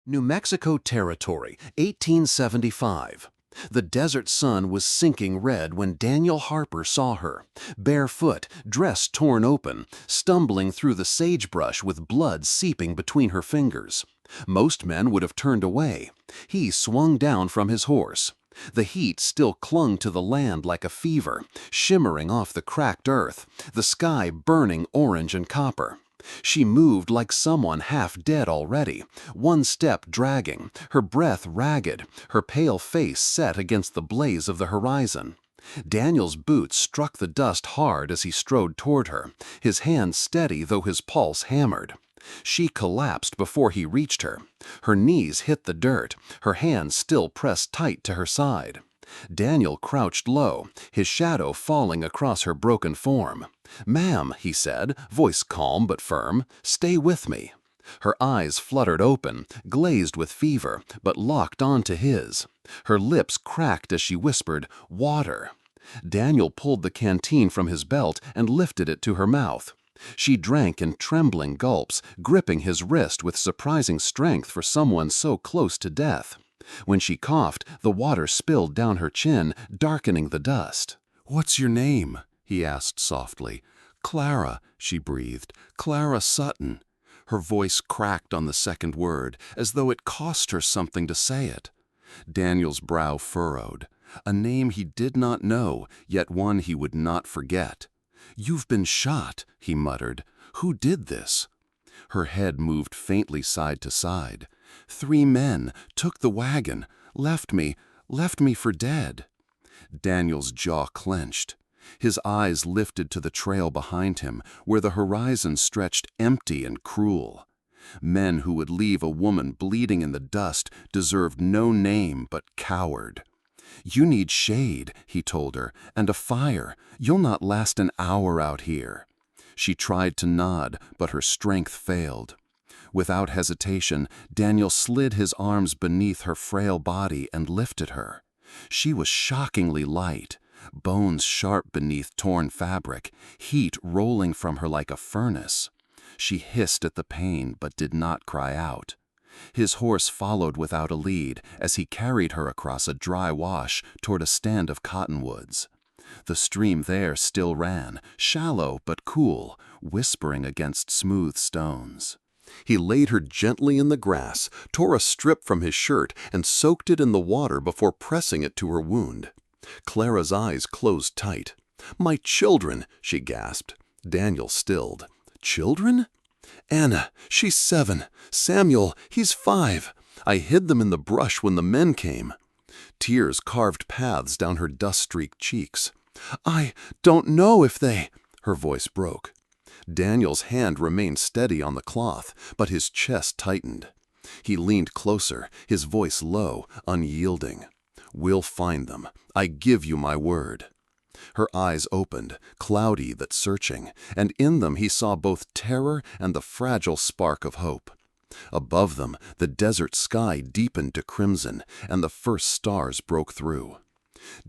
New Mexico Territory, 1875. The desert sun was sinking red when Daniel Harper saw her, barefoot, dress torn open, stumbling through the sagebrush with blood seeping between her fingers. Most men would have turned away. He swung down from his horse. The heat still clung to the land like a fever, shimmering off the cracked earth, the sky burning orange and copper. She moved like someone half dead already, one step dragging, her breath ragged, her pale face set against the blaze of the horizon. Daniel's boots struck the dust hard as he strode toward her, his hand steady though his pulse hammered. She collapsed before he reached her. Her knees hit the dirt, her hands still pressed tight to her side. Daniel crouched low, his shadow falling across her broken form. "Ma'am," he said, voice calm but firm, "stay with me." Her eyes fluttered open, glazed with fever, but locked onto his. Her lips cracked as she whispered, "Water." Daniel pulled the canteen from his belt and lifted it to her mouth. She drank in trembling gulps, gripping his wrist with surprising strength for someone so close to death. When she coughed, the water spilled down her chin, darkening the dust. "What's your name?" he asked softly. "Clara," she breathed. "Clara Sutton." Her voice cracked on the second word, as though it cost her something to say it. Daniel's brow furrowed. A name he did not know, yet one he would not forget. "You've been shot," he muttered. "Who did this?" Her head moved faintly side to side. "3 men took the wagon, left me for dead." Daniel's jaw clenched. His eyes lifted to the trail behind him, where the horizon stretched empty and cruel. Men who would leave a woman bleeding in the dust deserved no name but coward. "You need shade," he told her, "and a fire. You'll not last an hour out here." She tried to nod, but her strength failed. Without hesitation, Daniel slid his arms beneath her frail body and lifted her. She was shockingly light, bones sharp beneath torn fabric, heat rolling from her like a furnace. She hissed at the pain but did not cry out. His horse followed without a lead as he carried her across a dry wash toward a stand of cottonwoods. The stream there still ran, shallow but cool, whispering against smooth stones. He laid her gently in the grass, tore a strip from his shirt, and soaked it in the water before pressing it to her wound. Clara's eyes closed tight. "My children," she gasped. Daniel stilled. "Children?" "Anna, she's 7. Samuel, he's 5. I hid them in the brush when the men came." Tears carved paths down her dust-streaked cheeks. "I don't know if they—" Her voice broke. Daniel's hand remained steady on the cloth, but his chest tightened. He leaned closer, his voice low, unyielding. "We'll find them. I give you my word." Her eyes opened, cloudy but searching, and in them he saw both terror and the fragile spark of hope. Above them, the desert sky deepened to crimson, and the first stars broke through.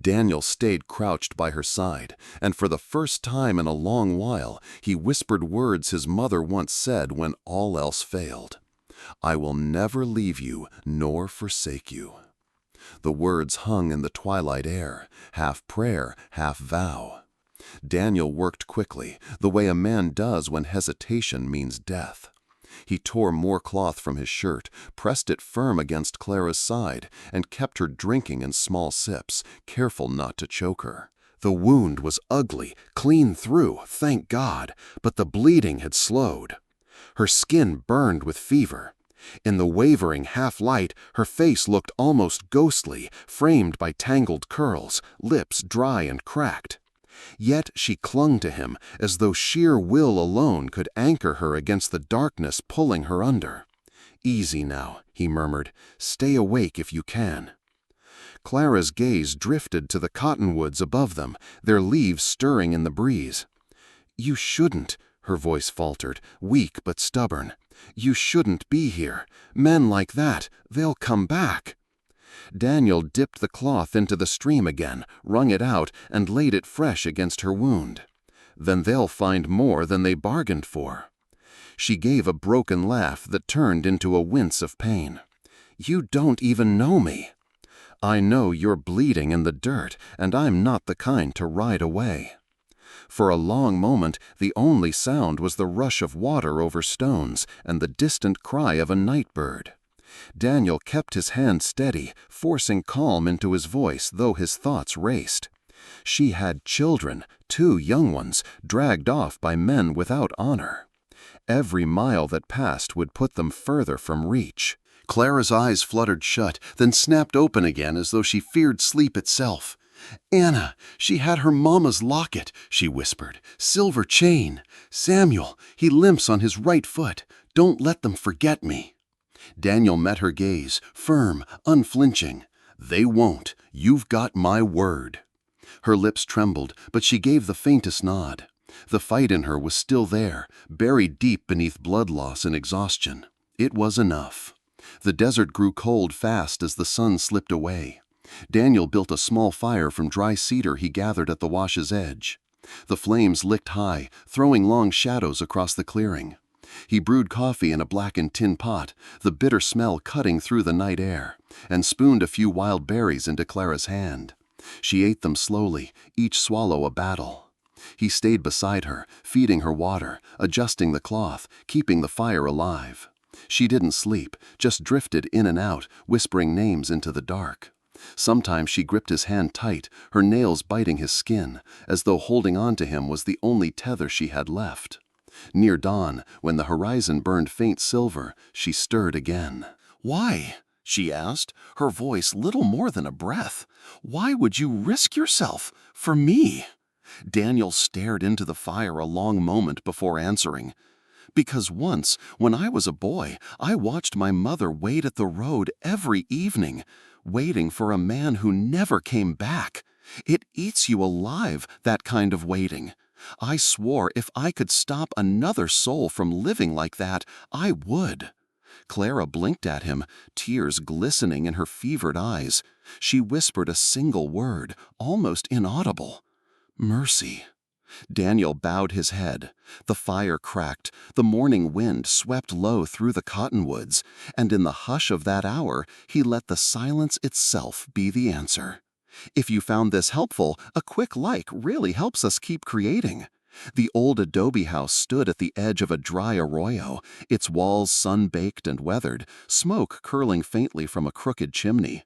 Daniel stayed crouched by her side, and for the first time in a long while, he whispered words his mother once said when all else failed. "I will never leave you nor forsake you." The words hung in the twilight air, half prayer, half vow. Daniel worked quickly, the way a man does when hesitation means death. He tore more cloth from his shirt, pressed it firm against Clara's side, and kept her drinking in small sips, careful not to choke her. The wound was ugly, clean through, thank God, but the bleeding had slowed. Her skin burned with fever. In the wavering half-light, her face looked almost ghostly, framed by tangled curls, lips dry and cracked. Yet she clung to him, as though sheer will alone could anchor her against the darkness pulling her under. "Easy now," he murmured. "Stay awake if you can." Clara's gaze drifted to the cottonwoods above them, their leaves stirring in the breeze. "You shouldn't," her voice faltered, weak but stubborn. "You shouldn't be here. Men like that, they'll come back." Daniel dipped the cloth into the stream again, wrung it out, and laid it fresh against her wound. "Then they'll find more than they bargained for." She gave a broken laugh that turned into a wince of pain. "You don't even know me. I know you're bleeding in the dirt, and I'm not the kind to ride away." For a long moment, the only sound was the rush of water over stones and the distant cry of a night bird. Daniel kept his hand steady, forcing calm into his voice, though his thoughts raced. She had children, 2 young ones, dragged off by men without honor. Every mile that passed would put them further from reach. Clara's eyes fluttered shut, then snapped open again as though she feared sleep itself. "Anna, she had her mama's locket," she whispered. "Silver chain. Samuel, he limps on his right foot. Don't let them forget me." Daniel met her gaze, firm, unflinching. "They won't. You've got my word." Her lips trembled, but she gave the faintest nod. The fight in her was still there, buried deep beneath blood loss and exhaustion. It was enough. The desert grew cold fast as the sun slipped away. Daniel built a small fire from dry cedar he gathered at the wash's edge. The flames licked high, throwing long shadows across the clearing. He brewed coffee in a blackened tin pot, the bitter smell cutting through the night air, and spooned a few wild berries into Clara's hand. She ate them slowly, each swallow a battle. He stayed beside her, feeding her water, adjusting the cloth, keeping the fire alive. She didn't sleep, just drifted in and out, whispering names into the dark. Sometimes she gripped his hand tight, her nails biting his skin, as though holding on to him was the only tether she had left. Near dawn, when the horizon burned faint silver, she stirred again. "Why?" she asked, her voice little more than a breath. "Why would you risk yourself for me?" Daniel stared into the fire a long moment before answering. "Because once, when I was a boy, I watched my mother wait at the road every evening, waiting for a man who never came back. It eats you alive, that kind of waiting. I swore if I could stop another soul from living like that, I would." Clara blinked at him, tears glistening in her fevered eyes. She whispered a single word, almost inaudible. "Mercy." Daniel bowed his head. The fire cracked, the morning wind swept low through the cottonwoods, and in the hush of that hour, he let the silence itself be the answer. If you found this helpful, a quick like really helps us keep creating. The old adobe house stood at the edge of a dry arroyo, its walls sun-baked and weathered, smoke curling faintly from a crooked chimney.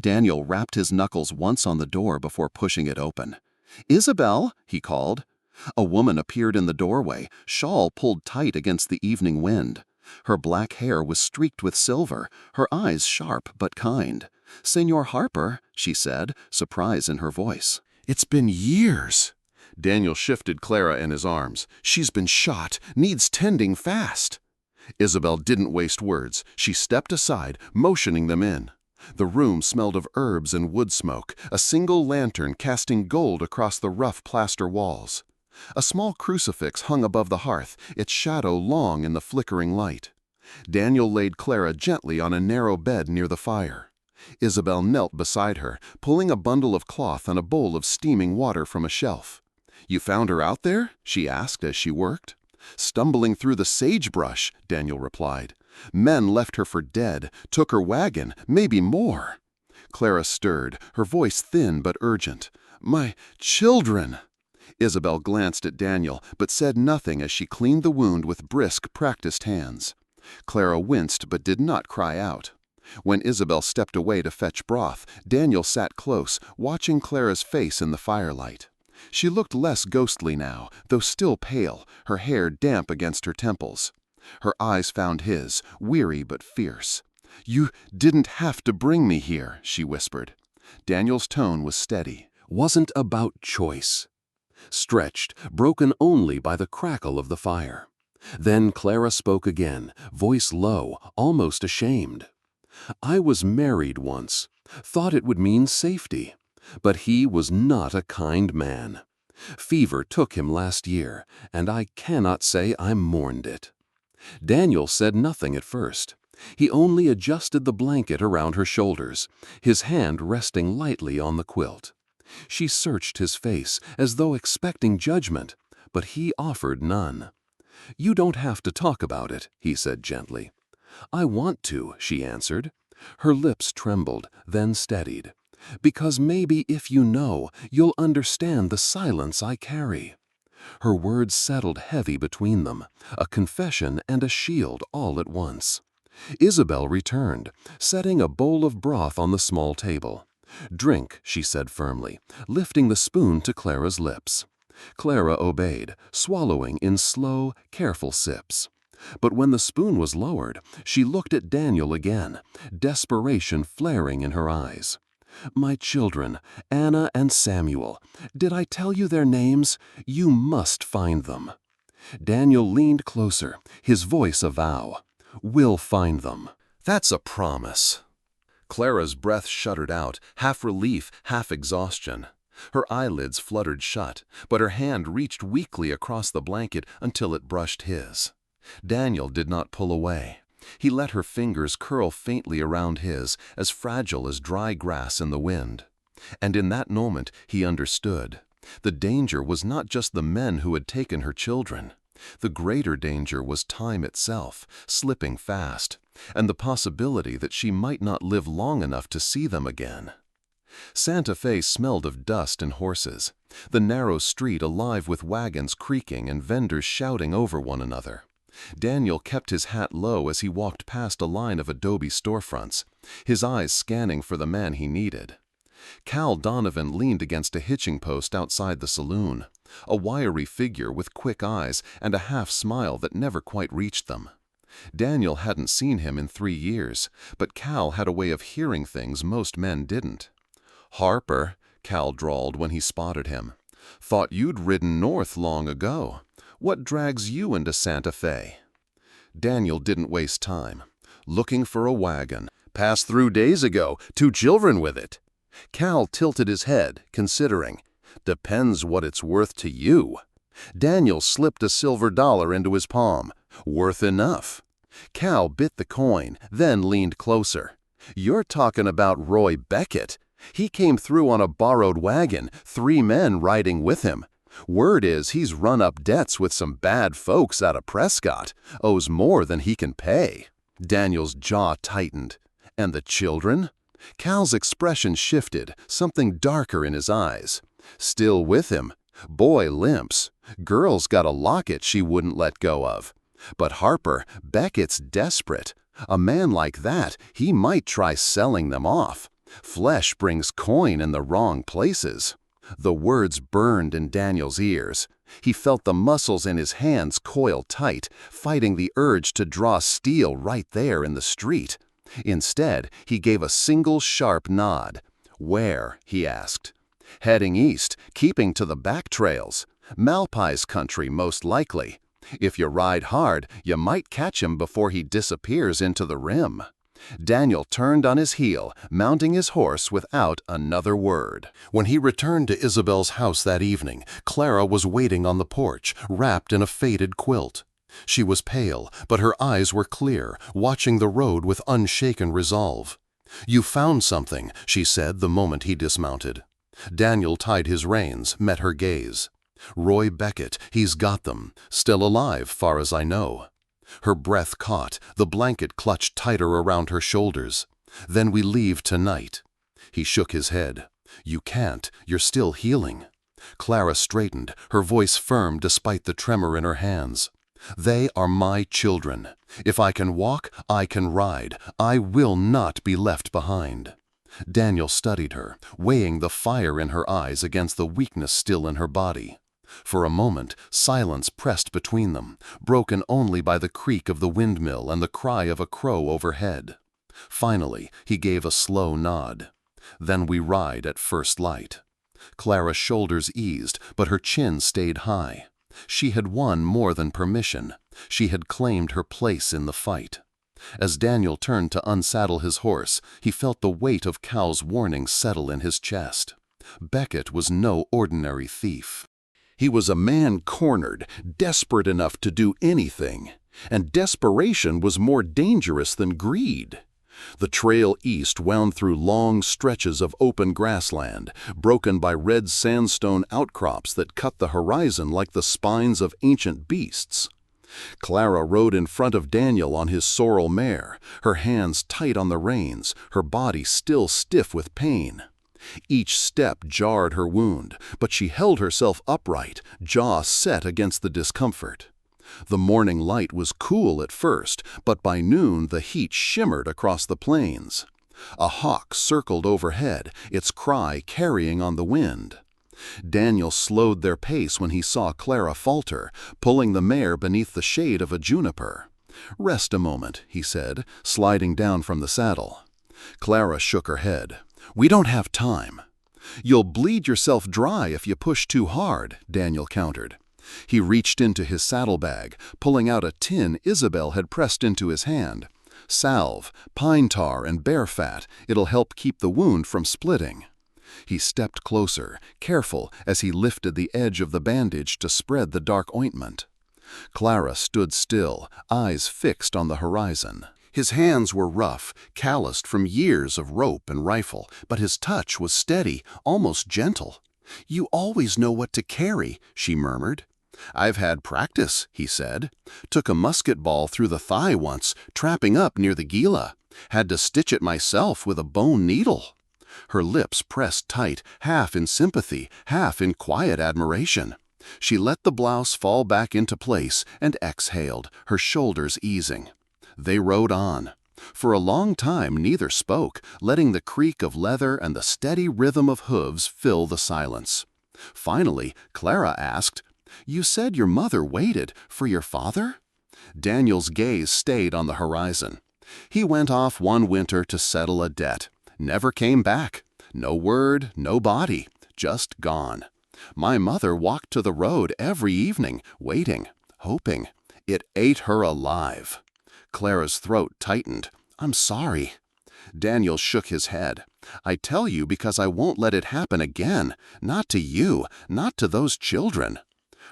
Daniel rapped his knuckles once on the door before pushing it open. "Isabel," he called. A woman appeared in the doorway, shawl pulled tight against the evening wind. Her black hair was streaked with silver, her eyes sharp but kind. "Senor Harper," she said, surprise in her voice. "It's been years." Daniel shifted Clara in his arms. "She's been shot, needs tending fast." Isabel didn't waste words. She stepped aside, motioning them in. The room smelled of herbs and wood smoke, a single lantern casting gold across the rough plaster walls. A small crucifix hung above the hearth, its shadow long in the flickering light. Daniel laid Clara gently on a narrow bed near the fire. Isabel knelt beside her, pulling a bundle of cloth and a bowl of steaming water from a shelf. "You found her out there?" she asked as she worked. "Stumbling through the sagebrush," Daniel replied. "Men left her for dead, took her wagon, maybe more." Clara stirred, her voice thin but urgent. "My children!" Isabel glanced at Daniel, but said nothing as she cleaned the wound with brisk, practiced hands. Clara winced but did not cry out. When Isabel stepped away to fetch broth, Daniel sat close, watching Clara's face in the firelight. She looked less ghostly now, though still pale, her hair damp against her temples. Her eyes found his, weary but fierce. "You didn't have to bring me here," she whispered. Daniel's tone was steady. "Wasn't about choice." Stretched, broken only by the crackle of the fire. Then Clara spoke again, voice low, almost ashamed. "I was married once, thought it would mean safety, but he was not a kind man. Fever took him last year, and I cannot say I mourned it." Daniel said nothing at first. He only adjusted the blanket around her shoulders, his hand resting lightly on the quilt. She searched his face as though expecting judgment, but he offered none. "You don't have to talk about it," he said gently. "I want to," she answered. Her lips trembled, then steadied. "Because maybe if you know, you'll understand the silence I carry." Her words settled heavy between them, a confession and a shield all at once. Isabel returned, setting a bowl of broth on the small table. "Drink," she said firmly, lifting the spoon to Clara's lips. Clara obeyed, swallowing in slow, careful sips. But when the spoon was lowered, she looked at Daniel again, desperation flaring in her eyes. "My children, Anna and Samuel, did I tell you their names? You must find them." Daniel leaned closer, his voice a vow. "We'll find them." "That's a promise." Clara's breath shuddered out, half relief, half exhaustion. Her eyelids fluttered shut, but her hand reached weakly across the blanket until it brushed his. Daniel did not pull away. He let her fingers curl faintly around his, as fragile as dry grass in the wind. And in that moment he understood. The danger was not just the men who had taken her children. The greater danger was time itself, slipping fast, and the possibility that she might not live long enough to see them again. Santa Fe smelled of dust and horses, the narrow street alive with wagons creaking and vendors shouting over one another. Daniel kept his hat low as he walked past a line of adobe storefronts, his eyes scanning for the man he needed. Cal Donovan leaned against a hitching post outside the saloon, a wiry figure with quick eyes and a half-smile that never quite reached them. Daniel hadn't seen him in 3 years, but Cal had a way of hearing things most men didn't. "Harper," Cal drawled when he spotted him. "Thought you'd ridden north long ago. What drags you into Santa Fe?" Daniel didn't waste time. "Looking for a wagon. Passed through days ago, 2 children with it." Cal tilted his head, considering. "Depends what it's worth to you." Daniel slipped a silver dollar into his palm. "Worth enough." Cal bit the coin, then leaned closer. "You're talking about Roy Beckett. He came through on a borrowed wagon, 3 men riding with him. Word is he's run up debts with some bad folks out of Prescott, owes more than he can pay." Daniel's jaw tightened. "And the children?" Cal's expression shifted, something darker in his eyes. "Still with him. Boy limps. Girl's got a locket she wouldn't let go of. But Harper, Beckett's desperate. A man like that, he might try selling them off. Flesh brings coin in the wrong places." The words burned in Daniel's ears. He felt the muscles in his hands coil tight, fighting the urge to draw steel right there in the street. Instead, he gave a single sharp nod. "Where?" he asked. "Heading east, keeping to the back trails. Malpai's country, most likely. If you ride hard, you might catch him before he disappears into the rim." Daniel turned on his heel, mounting his horse without another word. When he returned to Isabel's house that evening, Clara was waiting on the porch, wrapped in a faded quilt. She was pale, but her eyes were clear, watching the road with unshaken resolve. "You found something," she said the moment he dismounted. Daniel tied his reins, met her gaze. "Roy Beckett, he's got them. Still alive, far as I know." Her breath caught, the blanket clutched tighter around her shoulders. "Then we leave tonight." He shook his head. "You can't. You're still healing." Clara straightened, her voice firm despite the tremor in her hands. "They are my children. If I can walk, I can ride. I will not be left behind." Daniel studied her, weighing the fire in her eyes against the weakness still in her body. For a moment, silence pressed between them, broken only by the creak of the windmill and the cry of a crow overhead. Finally, he gave a slow nod. "Then we ride at first light." Clara's shoulders eased, but her chin stayed high. She had won more than permission. She had claimed her place in the fight. As Daniel turned to unsaddle his horse, he felt the weight of Cal's warning settle in his chest. Beckett was no ordinary thief. He was a man cornered, desperate enough to do anything, and desperation was more dangerous than greed. The trail east wound through long stretches of open grassland, broken by red sandstone outcrops that cut the horizon like the spines of ancient beasts. Clara rode in front of Daniel on his sorrel mare, her hands tight on the reins, her body still stiff with pain. Each step jarred her wound, but she held herself upright, jaw set against the discomfort. The morning light was cool at first, but by noon the heat shimmered across the plains. A hawk circled overhead, its cry carrying on the wind. Daniel slowed their pace when he saw Clara falter, pulling the mare beneath the shade of a juniper. "Rest a moment," he said, sliding down from the saddle. Clara shook her head. "We don't have time." "You'll bleed yourself dry if you push too hard," Daniel countered. He reached into his saddlebag, pulling out a tin Isabel had pressed into his hand. "Salve, pine tar, and bear fat. It'll help keep the wound from splitting." He stepped closer, careful as he lifted the edge of the bandage to spread the dark ointment. Clara stood still, eyes fixed on the horizon. His hands were rough, calloused from years of rope and rifle, but his touch was steady, almost gentle. "You always know what to carry," she murmured. "I've had practice," he said. "Took a musket ball through the thigh once, trapping up near the Gila. Had to stitch it myself with a bone needle." Her lips pressed tight, half in sympathy, half in quiet admiration. She let the blouse fall back into place and exhaled, her shoulders easing. They rode on. For a long time neither spoke, letting the creak of leather and the steady rhythm of hooves fill the silence. Finally, Clara asked, "You said your mother waited for your father?" Daniel's gaze stayed on the horizon. "He went off one winter to settle a debt. Never came back. No word, no body, just gone. My mother walked to the road every evening, waiting, hoping. It ate her alive." Clara's throat tightened. "I'm sorry." Daniel shook his head. "I tell you because I won't let it happen again. Not to you, not to those children."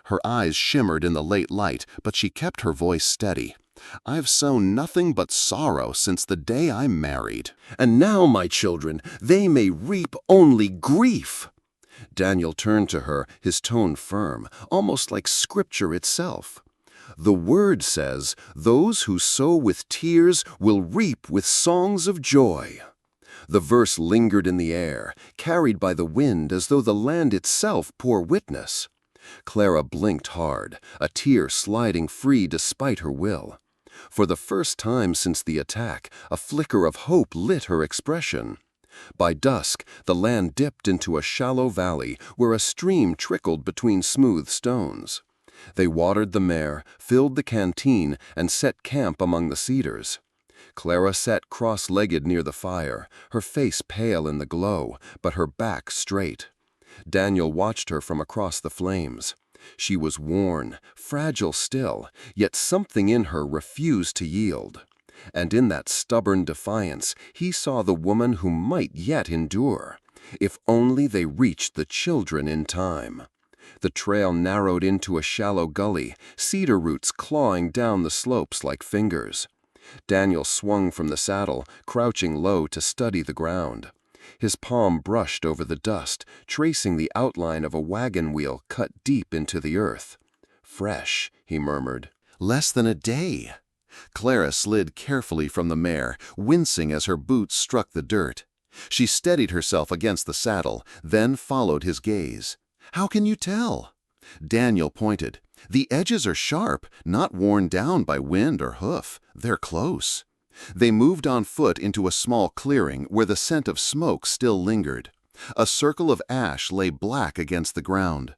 Her eyes shimmered in the late light, but she kept her voice steady. "I've sown nothing but sorrow since the day I married. And now, my children, they may reap only grief." Daniel turned to her, his tone firm, almost like scripture itself. "The word says, 'Those who sow with tears will reap with songs of joy.'" The verse lingered in the air, carried by the wind as though the land itself bore witness. Clara blinked hard, a tear sliding free despite her will. For the first time since the attack, a flicker of hope lit her expression. By dusk, the land dipped into a shallow valley where a stream trickled between smooth stones. They watered the mare, filled the canteen, and set camp among the cedars. Clara sat cross-legged near the fire, her face pale in the glow, but her back straight. Daniel watched her from across the flames. She was worn, fragile still, yet something in her refused to yield. And in that stubborn defiance, he saw the woman who might yet endure, if only they reached the children in time. The trail narrowed into a shallow gully, cedar roots clawing down the slopes like fingers. Daniel swung from the saddle, crouching low to study the ground. His palm brushed over the dust, tracing the outline of a wagon wheel cut deep into the earth. "Fresh," he murmured. "Less than a day." Clara slid carefully from the mare, wincing as her boots struck the dirt. She steadied herself against the saddle, then followed his gaze. "How can you tell?" Daniel pointed. "The edges are sharp, not worn down by wind or hoof. They're close." They moved on foot into a small clearing where the scent of smoke still lingered. A circle of ash lay black against the ground.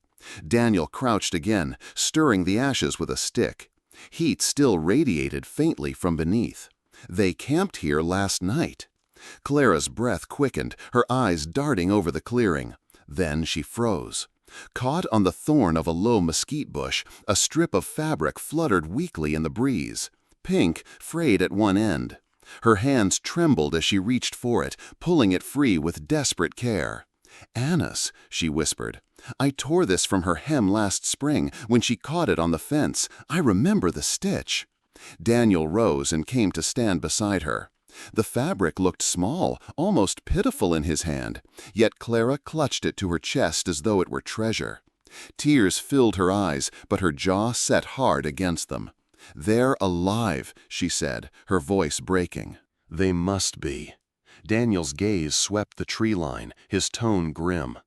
Daniel crouched again, stirring the ashes with a stick. Heat still radiated faintly from beneath. They camped here last night. Clara's breath quickened, her eyes darting over the clearing. Then she froze. Caught on the thorn of a low mesquite bush, a strip of fabric fluttered weakly in the breeze. Pink, frayed at one end. Her hands trembled as she reached for it, pulling it free with desperate care. "Anna's," she whispered. "I tore this from her hem last spring when she caught it on the fence. I remember the stitch." Daniel rose and came to stand beside her. The fabric looked small, almost pitiful in his hand, yet Clara clutched it to her chest as though it were treasure. Tears filled her eyes, but her jaw set hard against them. "They're alive," she said, her voice breaking. "They must be." Daniel's gaze swept the tree line, his tone grim.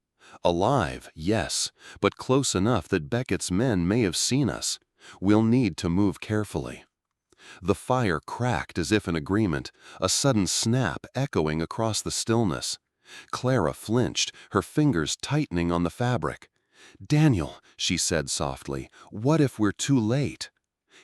"Alive, yes, but close enough that Beckett's men may have seen us. We'll need to move carefully." The fire cracked as if in agreement, a sudden snap echoing across the stillness. Clara flinched, her fingers tightening on the fabric. "Daniel," she said softly, "what if we're too late?"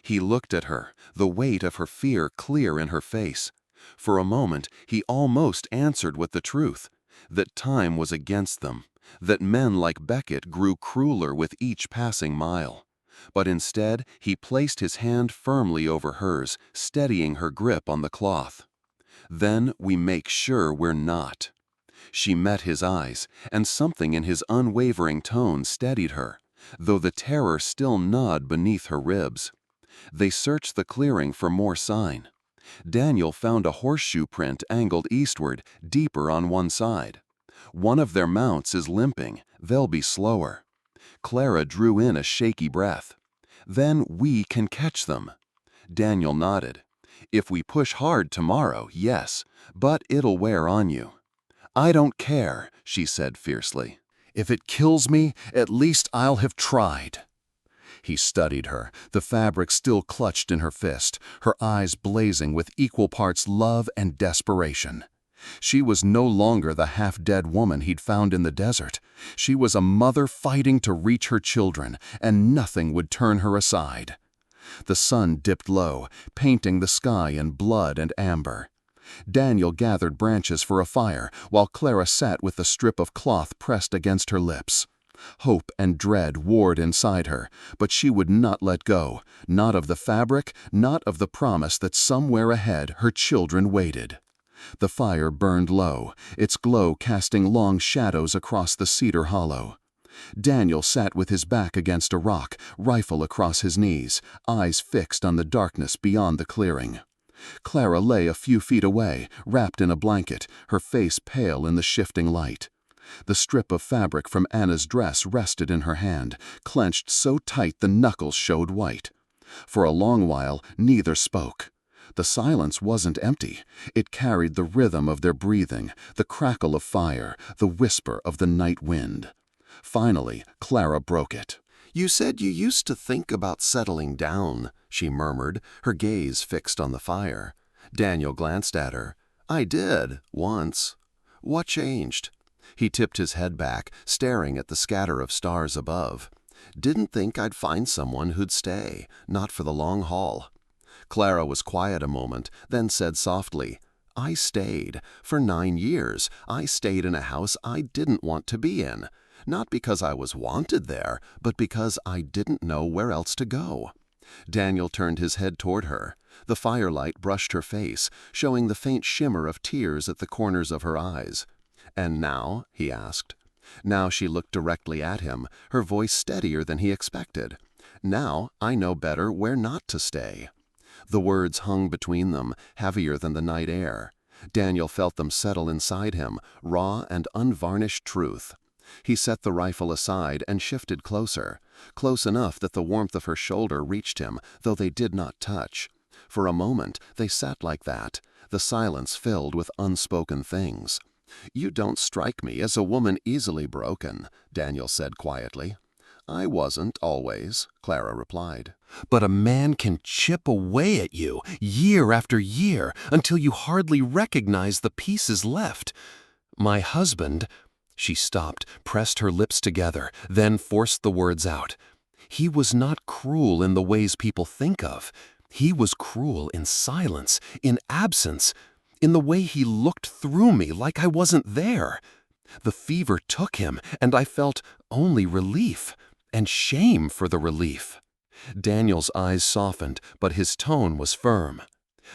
He looked at her, the weight of her fear clear in her face. For a moment, he almost answered with the truth, that time was against them, that men like Beckett grew crueler with each passing mile. But instead, he placed his hand firmly over hers, steadying her grip on the cloth. "Then we make sure we're not." She met his eyes, and something in his unwavering tone steadied her, though the terror still gnawed beneath her ribs. They searched the clearing for more sign. Daniel found a horseshoe print angled eastward, deeper on one side. "One of their mounts is limping. They'll be slower." Clara drew in a shaky breath. "Then we can catch them." Daniel nodded. "If we push hard tomorrow, yes, but it'll wear on you." "I don't care," she said fiercely. "If it kills me, at least I'll have tried." He studied her, the fabric still clutched in her fist, her eyes blazing with equal parts love and desperation. She was no longer the half-dead woman he'd found in the desert. She was a mother fighting to reach her children, and nothing would turn her aside. The sun dipped low, painting the sky in blood and amber. Daniel gathered branches for a fire, while Clara sat with the strip of cloth pressed against her lips. Hope and dread warred inside her, but she would not let go, not of the fabric, not of the promise that somewhere ahead her children waited. The fire burned low, its glow casting long shadows across the cedar hollow. Daniel sat with his back against a rock, rifle across his knees, eyes fixed on the darkness beyond the clearing. Clara lay a few feet away, wrapped in a blanket, her face pale in the shifting light. The strip of fabric from Anna's dress rested in her hand, clenched so tight the knuckles showed white. For a long while, neither spoke. The silence wasn't empty. It carried the rhythm of their breathing, the crackle of fire, the whisper of the night wind. Finally, Clara broke it. "You said you used to think about settling down," she murmured, her gaze fixed on the fire. Daniel glanced at her. "I did, once." "What changed?" He tipped his head back, staring at the scatter of stars above. "Didn't think I'd find someone who'd stay, not for the long haul." Clara was quiet a moment, then said softly, "I stayed. For 9 years, I stayed in a house I didn't want to be in. Not because I was wanted there, but because I didn't know where else to go." Daniel turned his head toward her. The firelight brushed her face, showing the faint shimmer of tears at the corners of her eyes. "And now?" he asked. Now she looked directly at him, her voice steadier than he expected. "Now I know better where not to stay." The words hung between them, heavier than the night air. Daniel felt them settle inside him, raw and unvarnished truth. He set the rifle aside and shifted closer, close enough that the warmth of her shoulder reached him, though they did not touch. For a moment they sat like that, the silence filled with unspoken things. "You don't strike me as a woman easily broken," Daniel said quietly. "I wasn't always," Clara replied. "But a man can chip away at you, year after year, until you hardly recognize the pieces left. My husband—" She stopped, pressed her lips together, then forced the words out. "He was not cruel in the ways people think of. He was cruel in silence, in absence, in the way he looked through me like I wasn't there. The fever took him, and I felt only relief, and shame for the relief." Daniel's eyes softened, but his tone was firm.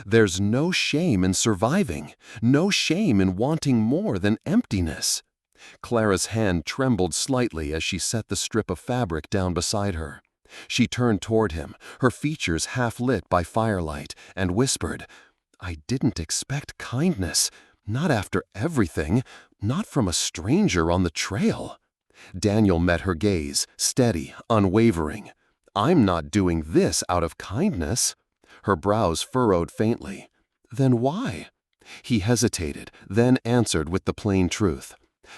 "There's no shame in surviving, no shame in wanting more than emptiness." Clara's hand trembled slightly as she set the strip of fabric down beside her. She turned toward him, her features half lit by firelight, and whispered, "I didn't expect kindness, not after everything, not from a stranger on the trail." Daniel met her gaze, steady, unwavering. I'm not doing this out of kindness." Her brows furrowed faintly. "Then why?" He hesitated, then answered with the plain truth.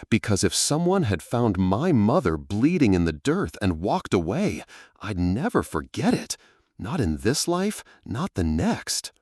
"Because if someone had found my mother bleeding in the dirt and walked away, I'd never forget it. Not in this life, not the next."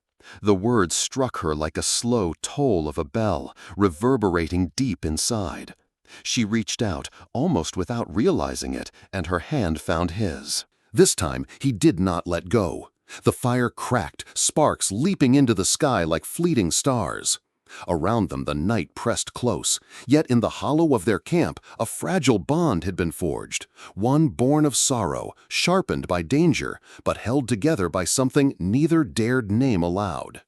The words struck her like a slow toll of a bell, reverberating deep inside. She reached out, almost without realizing it, and her hand found his. This time, he did not let go. The fire cracked, sparks leaping into the sky like fleeting stars. Around them the night pressed close, yet in the hollow of their camp a fragile bond had been forged, one born of sorrow, sharpened by danger, but held together by something neither dared name aloud.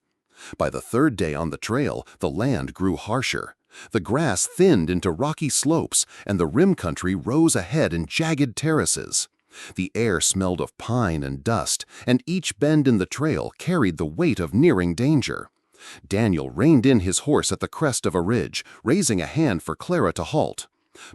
By the third day on the trail, the land grew harsher. The grass thinned into rocky slopes, and the rim country rose ahead in jagged terraces. The air smelled of pine and dust, and each bend in the trail carried the weight of nearing danger. Daniel reined in his horse at the crest of a ridge, raising a hand for Clara to halt.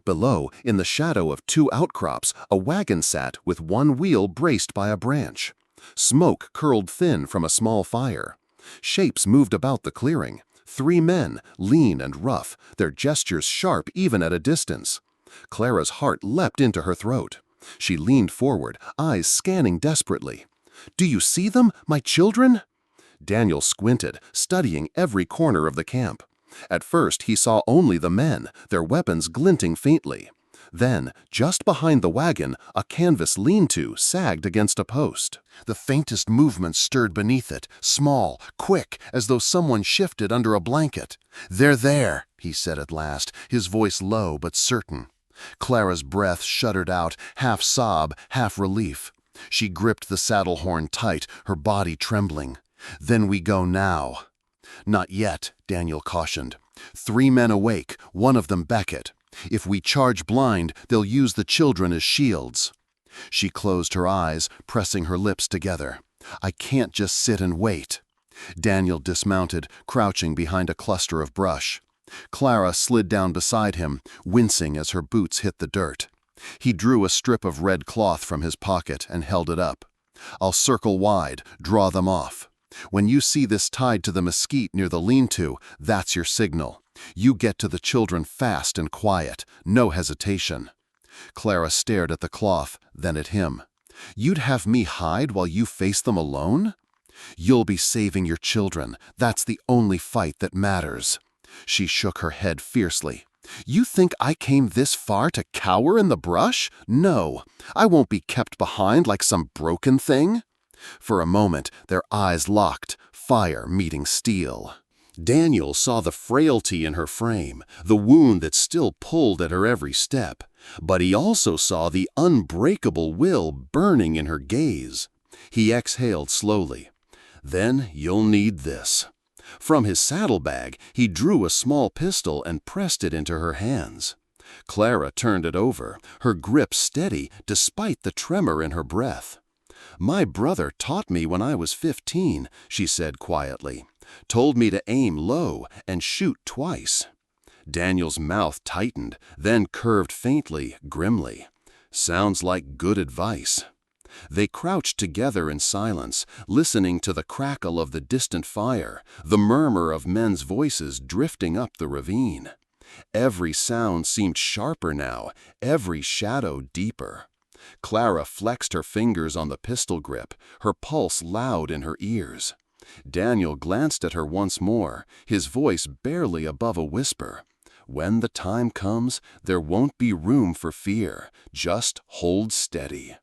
Below, in the shadow of two outcrops, a wagon sat with one wheel braced by a branch. Smoke curled thin from a small fire. Shapes moved about the clearing. 3 men, lean and rough, their gestures sharp even at a distance. Clara's heart leapt into her throat. She leaned forward, eyes scanning desperately. "Do you see them, my children?" Daniel squinted, studying every corner of the camp. At first he saw only the men, their weapons glinting faintly. Then, just behind the wagon, a canvas lean-to sagged against a post. The faintest movement stirred beneath it, small, quick, as though someone shifted under a blanket. "They're there," he said at last, his voice low but certain. Clara's breath shuddered out, half sob, half relief. She gripped the saddle horn tight, her body trembling. "Then we go now." "Not yet," Daniel cautioned. 3 men awake, one of them Beckett. "If we charge blind, they'll use the children as shields." She closed her eyes, pressing her lips together. "I can't just sit and wait." Daniel dismounted, crouching behind a cluster of brush. Clara slid down beside him, wincing as her boots hit the dirt. He drew a strip of red cloth from his pocket and held it up. "I'll circle wide, draw them off. When you see this tied to the mesquite near the lean-to, that's your signal. You get to the children fast and quiet, no hesitation." Clara stared at the cloth, then at him. "You'd have me hide while you face them alone?" "You'll be saving your children. That's the only fight that matters." She shook her head fiercely. "You think I came this far to cower in the brush? No, I won't be kept behind like some broken thing." For a moment, their eyes locked, fire meeting steel. Daniel saw the frailty in her frame, the wound that still pulled at her every step, but he also saw the unbreakable will burning in her gaze. He exhaled slowly. "Then you'll need this." From his saddlebag, he drew a small pistol and pressed it into her hands. Clara turned it over, her grip steady despite the tremor in her breath. "My brother taught me when I was 15, she said quietly. "Told me to aim low and shoot twice." Daniel's mouth tightened, then curved faintly, grimly. "Sounds like good advice." They crouched together in silence, listening to the crackle of the distant fire, the murmur of men's voices drifting up the ravine. Every sound seemed sharper now, every shadow deeper. Clara flexed her fingers on the pistol grip, her pulse loud in her ears. Daniel glanced at her once more, his voice barely above a whisper. "When the time comes, there won't be room for fear. Just hold steady."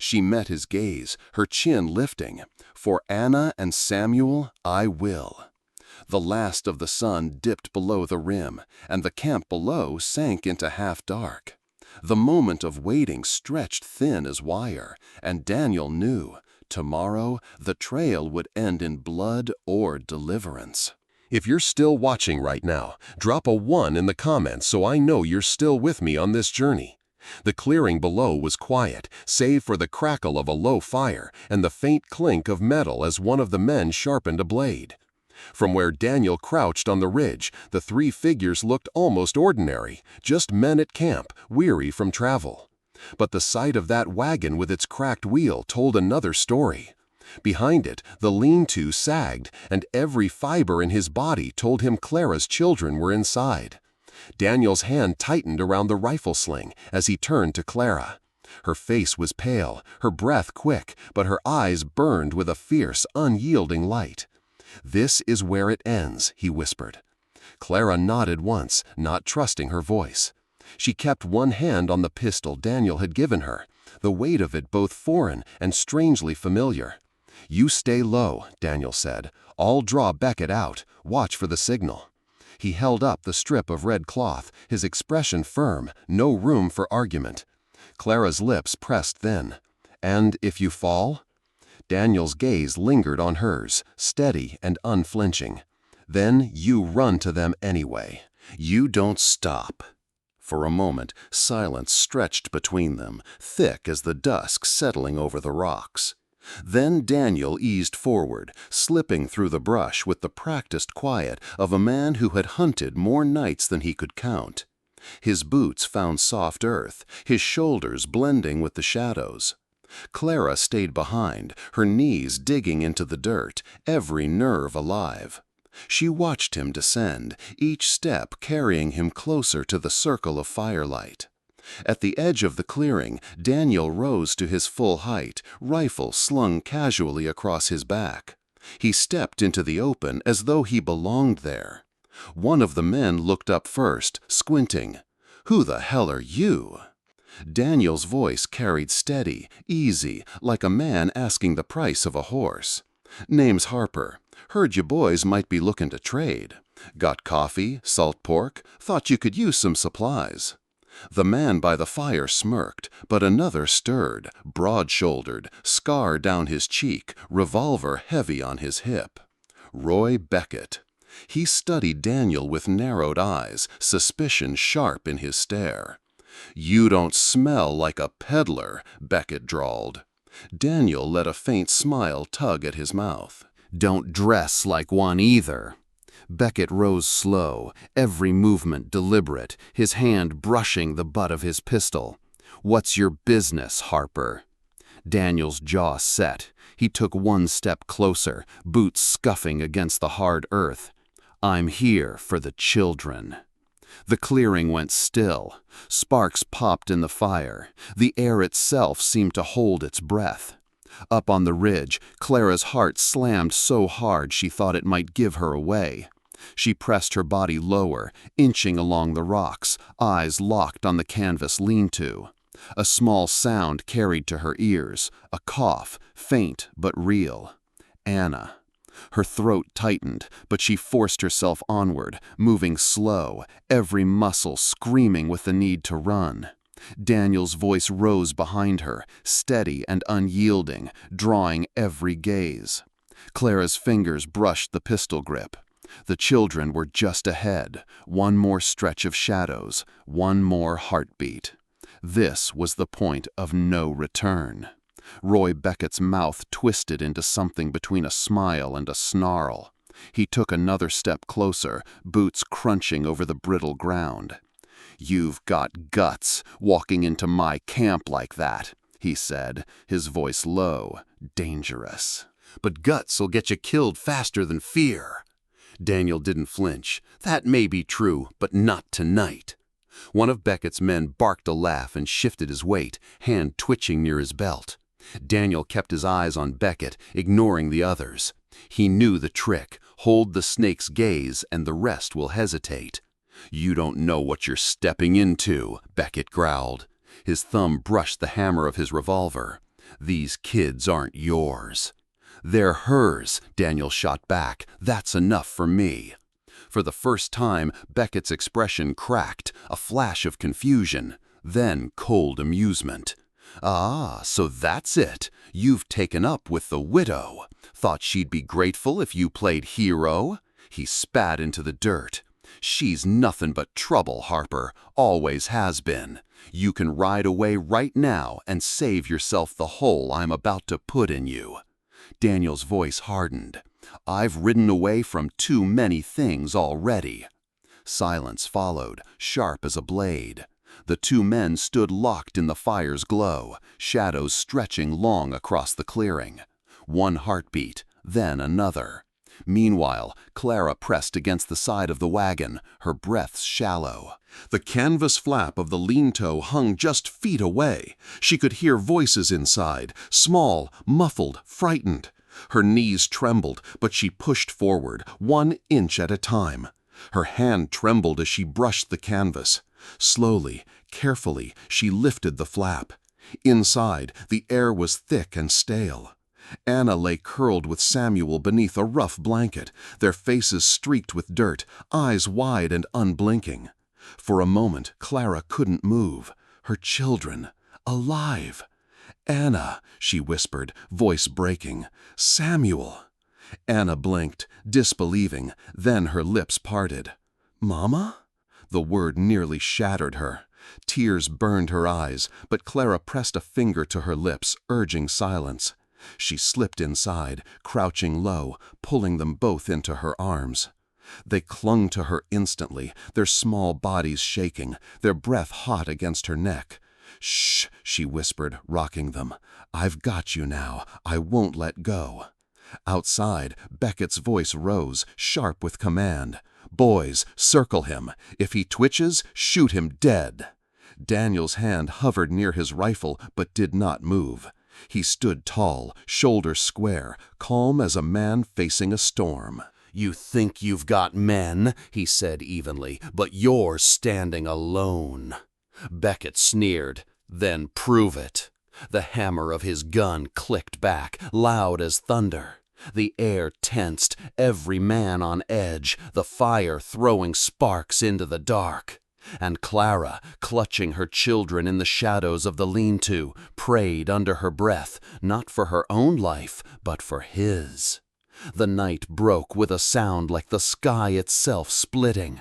She met his gaze, her chin lifting. "For Anna and Samuel, I will." The last of the sun dipped below the rim, and the camp below sank into half-dark. The moment of waiting stretched thin as wire, and Daniel knew, tomorrow the trail would end in blood or deliverance. If you're still watching right now, drop a 1 in the comments so I know you're still with me on this journey. The clearing below was quiet, save for the crackle of a low fire and the faint clink of metal as one of the men sharpened a blade. From where Daniel crouched on the ridge, the 3 figures looked almost ordinary, just men at camp, weary from travel. But the sight of that wagon with its cracked wheel told another story. Behind it, the lean-to sagged, and every fiber in his body told him Clara's children were inside. Daniel's hand tightened around the rifle sling as he turned to Clara. Her face was pale, her breath quick, but her eyes burned with a fierce, unyielding light. "This is where it ends," he whispered. Clara nodded once, not trusting her voice. She kept one hand on the pistol Daniel had given her, the weight of it both foreign and strangely familiar. "You stay low," Daniel said. "I'll draw Beckett out. Watch for the signal." He held up the strip of red cloth, his expression firm, no room for argument. Clara's lips pressed then. "And if you fall?" Daniel's gaze lingered on hers, steady and unflinching. "Then you run to them anyway. You don't stop." For a moment, silence stretched between them, thick as the dusk settling over the rocks. Then Daniel eased forward, slipping through the brush with the practiced quiet of a man who had hunted more nights than he could count. His boots found soft earth, his shoulders blending with the shadows. Clara stayed behind, her knees digging into the dirt, every nerve alive. She watched him descend, each step carrying him closer to the circle of firelight. At the edge of the clearing, Daniel rose to his full height, rifle slung casually across his back. He stepped into the open as though he belonged there. One of the men looked up first, squinting. "Who the hell are you?" Daniel's voice carried steady, easy, like a man asking the price of a horse. "Name's Harper. Heard you boys might be looking to trade. Got coffee, salt pork? Thought you could use some supplies." The man by the fire smirked, but another stirred, broad-shouldered, scar down his cheek, revolver heavy on his hip. Roy Beckett. He studied Daniel with narrowed eyes, suspicion sharp in his stare. "You don't smell like a peddler," Beckett drawled. Daniel let a faint smile tug at his mouth. "Don't dress like one either." Beckett rose slow, every movement deliberate, his hand brushing the butt of his pistol. "What's your business, Harper?" Daniel's jaw set. He took one step closer, boots scuffing against the hard earth. "I'm here for the children." The clearing went still. Sparks popped in the fire. The air itself seemed to hold its breath. Up on the ridge, Clara's heart slammed so hard she thought it might give her away. She pressed her body lower, inching along the rocks, eyes locked on the canvas lean-to. A small sound carried to her ears, a cough, faint but real. Anna. Her throat tightened, but she forced herself onward, moving slow, every muscle screaming with the need to run. Daniel's voice rose behind her, steady and unyielding, drawing every gaze. Clara's fingers brushed the pistol grip. The children were just ahead, one more stretch of shadows, one more heartbeat. This was the point of no return. Roy Beckett's mouth twisted into something between a smile and a snarl. He took another step closer, boots crunching over the brittle ground. "You've got guts, walking into my camp like that," he said, his voice low, dangerous. "But guts'll get you killed faster than fear." Daniel didn't flinch. "That may be true, but not tonight." One of Beckett's men barked a laugh and shifted his weight, hand twitching near his belt. Daniel kept his eyes on Beckett, ignoring the others. He knew the trick: hold the snake's gaze and the rest will hesitate. "You don't know what you're stepping into," Beckett growled. His thumb brushed the hammer of his revolver. "These kids aren't yours." "They're hers," Daniel shot back. "That's enough for me." For the first time, Beckett's expression cracked, a flash of confusion, then cold amusement. "Ah, so that's it. You've taken up with the widow. Thought she'd be grateful if you played hero?" He spat into the dirt. "She's nothing but trouble, Harper. Always has been. You can ride away right now and save yourself the hole I'm about to put in you." Daniel's voice hardened. "I've ridden away from too many things already." Silence followed, sharp as a blade. The two men stood locked in the fire's glow, shadows stretching long across the clearing. One heartbeat, then another. Meanwhile, Clara pressed against the side of the wagon, her breaths shallow. The canvas flap of the lean-to hung just feet away. She could hear voices inside, small, muffled, frightened. Her knees trembled, but she pushed forward, 1 inch at a time. Her hand trembled as she brushed the canvas. Slowly, carefully, she lifted the flap. Inside, the air was thick and stale. Anna lay curled with Samuel beneath a rough blanket, their faces streaked with dirt, eyes wide and unblinking. For a moment, Clara couldn't move. Her children, alive. "Anna," she whispered, voice breaking. "Samuel." Anna blinked, disbelieving, then her lips parted. "Mama?" The word nearly shattered her. Tears burned her eyes, but Clara pressed a finger to her lips, urging silence. She slipped inside, crouching low, pulling them both into her arms. They clung to her instantly, their small bodies shaking, their breath hot against her neck. "Shh," she whispered, rocking them. "I've got you now. I won't let go." Outside, Beckett's voice rose, sharp with command. "Boys, circle him. If he twitches, shoot him dead." Daniel's hand hovered near his rifle, but did not move. He stood tall, shoulders square, calm as a man facing a storm. "You think you've got men," he said evenly, "but you're standing alone." Beckett sneered. "Then prove it." The hammer of his gun clicked back, loud as thunder. The air tensed, every man on edge, the fire throwing sparks into the dark. And Clara, clutching her children in the shadows of the lean-to, prayed under her breath, not for her own life, but for his. The night broke with a sound like the sky itself splitting.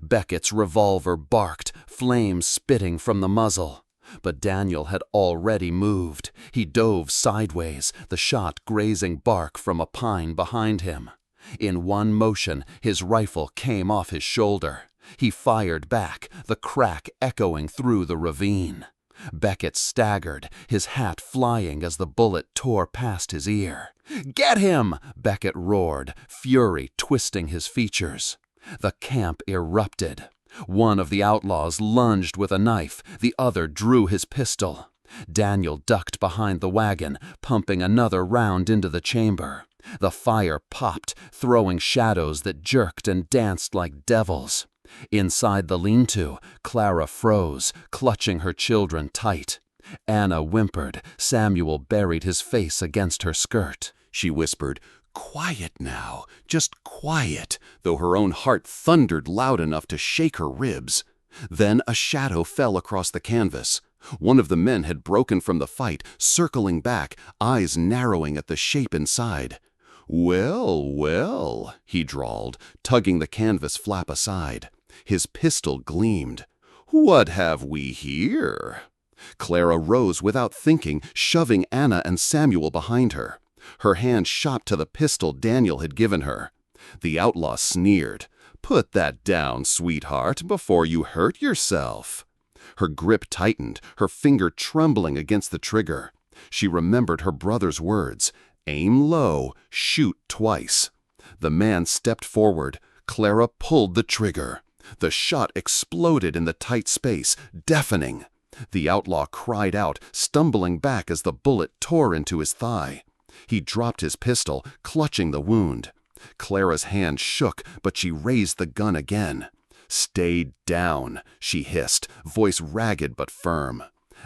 Beckett's revolver barked, flames spitting from the muzzle. But Daniel had already moved. He dove sideways, the shot grazing bark from a pine behind him. In one motion, his rifle came off his shoulder. He fired back, the crack echoing through the ravine. Beckett staggered, his hat flying as the bullet tore past his ear. "Get him!" Beckett roared, fury twisting his features. The camp erupted. One of the outlaws lunged with a knife, the other drew his pistol. Daniel ducked behind the wagon, pumping another round into the chamber. The fire popped, throwing shadows that jerked and danced like devils. Inside the lean-to, Clara froze, clutching her children tight. Anna whimpered. Samuel buried his face against her skirt. She whispered, "Quiet now, just quiet," though her own heart thundered loud enough to shake her ribs. Then a shadow fell across the canvas. One of the men had broken from the fight, circling back, eyes narrowing at the shape inside. "Well, well," he drawled, tugging the canvas flap aside. His pistol gleamed. "What have we here?" Clara rose without thinking, shoving Anna and Samuel behind her. Her hand shot to the pistol Daniel had given her. The outlaw sneered. "Put that down, sweetheart, before you hurt yourself." Her grip tightened, her finger trembling against the trigger. She remembered her brother's words. "Aim low, shoot twice." The man stepped forward. Clara pulled the trigger. The shot exploded in the tight space, deafening. The outlaw cried out, stumbling back as the bullet tore into his thigh. He dropped his pistol, clutching the wound. Clara's hand shook, but she raised the gun again. "Stay down," she hissed, voice ragged but firm.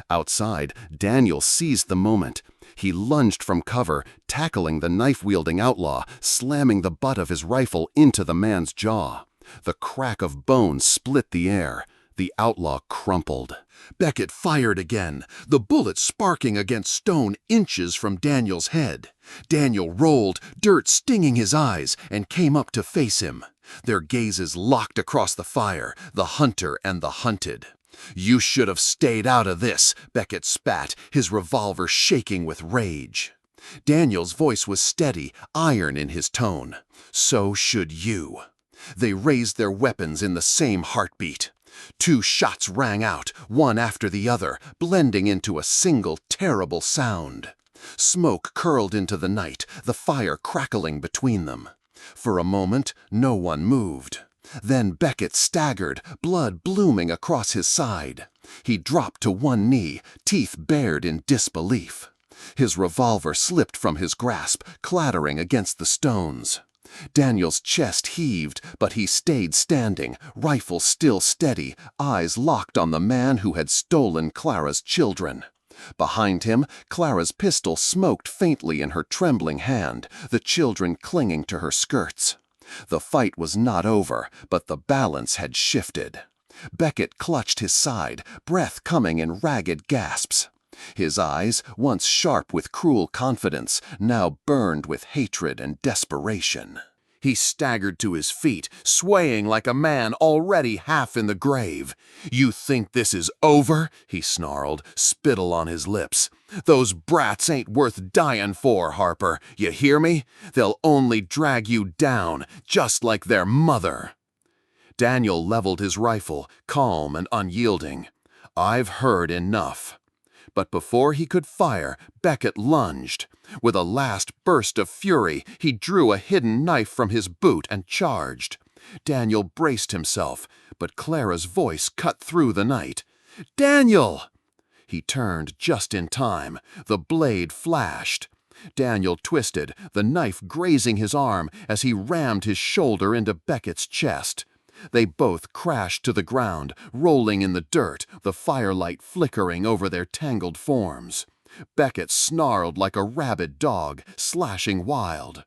Outside, Daniel seized the moment. He lunged from cover, tackling the knife-wielding outlaw, slamming the butt of his rifle into the man's jaw. The crack of bone split the air. The outlaw crumpled. Beckett fired again, the bullet sparking against stone inches from Daniel's head. Daniel rolled, dirt stinging his eyes, and came up to face him. Their gazes locked across the fire, the hunter and the hunted. "You should have stayed out of this," Beckett spat, his revolver shaking with rage. Daniel's voice was steady, iron in his tone. "So should you." They raised their weapons in the same heartbeat. 2 shots rang out, one after the other, blending into a single terrible sound. Smoke curled into the night, the fire crackling between them. For a moment, no one moved. Then Beckett staggered, blood blooming across his side. He dropped to one knee, teeth bared in disbelief. His revolver slipped from his grasp, clattering against the stones. Daniel's chest heaved, but he stayed standing, rifle still steady, eyes locked on the man who had stolen Clara's children. Behind him, Clara's pistol smoked faintly in her trembling hand, the children clinging to her skirts. The fight was not over, but the balance had shifted. Beckett clutched his side, breath coming in ragged gasps. His eyes, once sharp with cruel confidence, now burned with hatred and desperation. He staggered to his feet, swaying like a man already half in the grave. "You think this is over?" he snarled, spittle on his lips. "Those brats ain't worth dying for, Harper. You hear me? They'll only drag you down, just like their mother." Daniel leveled his rifle, calm and unyielding. "I've heard enough." But before he could fire, Beckett lunged. With a last burst of fury, he drew a hidden knife from his boot and charged. Daniel braced himself, but Clara's voice cut through the night. "Daniel!" He turned just in time. The blade flashed. Daniel twisted, the knife grazing his arm as he rammed his shoulder into Beckett's chest. They both crashed to the ground, rolling in the dirt, the firelight flickering over their tangled forms. Beckett snarled like a rabid dog, slashing wild.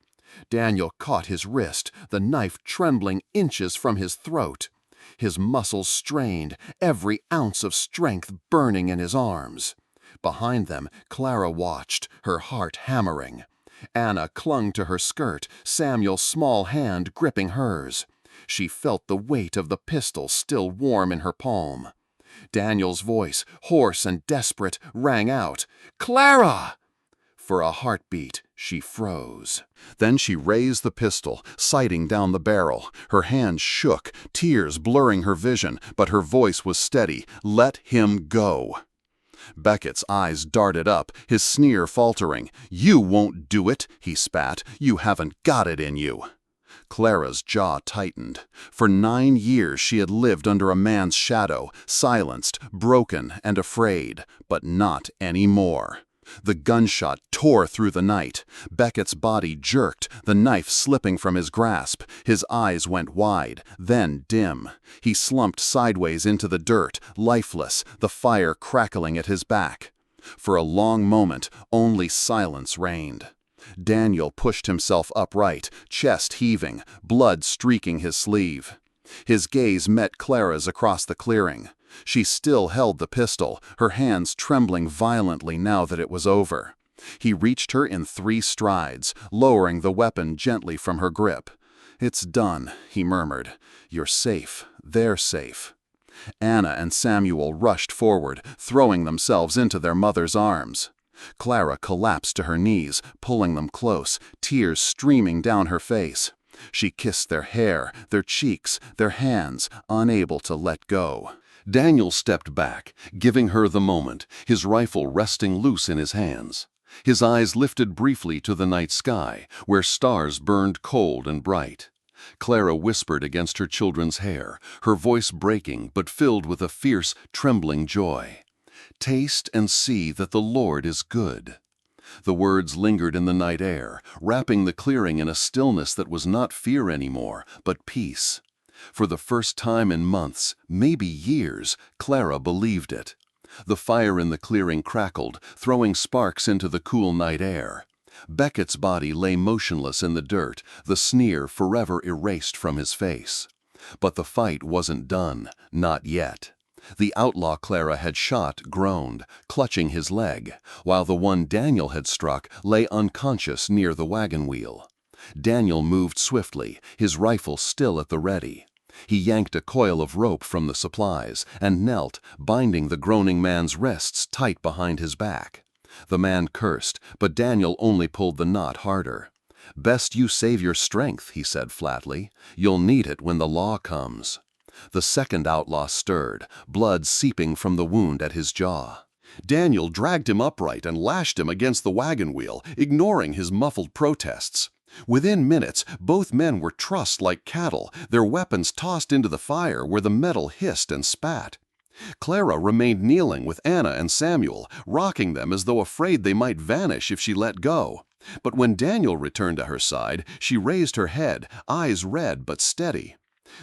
Daniel caught his wrist, the knife trembling inches from his throat. His muscles strained, every ounce of strength burning in his arms. Behind them, Clara watched, her heart hammering. Anna clung to her skirt, Samuel's small hand gripping hers. She felt the weight of the pistol still warm in her palm. Daniel's voice, hoarse and desperate, rang out, "Clara!" For a heartbeat, she froze. Then she raised the pistol, sighting down the barrel. Her hands shook, tears blurring her vision, but her voice was steady. "Let him go." Beckett's eyes darted up, his sneer faltering. "You won't do it," he spat. "You haven't got it in you." Clara's jaw tightened. For 9 years she had lived under a man's shadow, silenced, broken, and afraid, but not anymore. The gunshot tore through the night. Beckett's body jerked, the knife slipping from his grasp. His eyes went wide, then dim. He slumped sideways into the dirt, lifeless, the fire crackling at his back. For a long moment, only silence reigned. Daniel pushed himself upright, chest heaving, blood streaking his sleeve. His gaze met Clara's across the clearing. She still held the pistol, her hands trembling violently now that it was over. He reached her in 3 strides, lowering the weapon gently from her grip. "It's done," he murmured. "You're safe. They're safe." Anna and Samuel rushed forward, throwing themselves into their mother's arms. Clara collapsed to her knees, pulling them close, tears streaming down her face. She kissed their hair, their cheeks, their hands, unable to let go. Daniel stepped back, giving her the moment, his rifle resting loose in his hands. His eyes lifted briefly to the night sky, where stars burned cold and bright. Clara whispered against her children's hair, her voice breaking but filled with a fierce, trembling joy. "Taste and see that the Lord is good." The words lingered in the night air, wrapping the clearing in a stillness that was not fear anymore, but peace. For the first time in months, maybe years, Clara believed it. The fire in the clearing crackled, throwing sparks into the cool night air. Beckett's body lay motionless in the dirt, the sneer forever erased from his face. But the fight wasn't done, not yet. The outlaw Clara had shot groaned, clutching his leg, while the one Daniel had struck lay unconscious near the wagon wheel. Daniel moved swiftly, his rifle still at the ready. He yanked a coil of rope from the supplies and knelt, binding the groaning man's wrists tight behind his back. The man cursed, but Daniel only pulled the knot harder. "Best you save your strength," he said flatly. "You'll need it when the law comes." The second outlaw stirred, blood seeping from the wound at his jaw. Daniel dragged him upright and lashed him against the wagon wheel, ignoring his muffled protests. Within minutes, both men were trussed like cattle, their weapons tossed into the fire where the metal hissed and spat. Clara remained kneeling with Anna and Samuel, rocking them as though afraid they might vanish if she let go. But when Daniel returned to her side, she raised her head, eyes red but steady.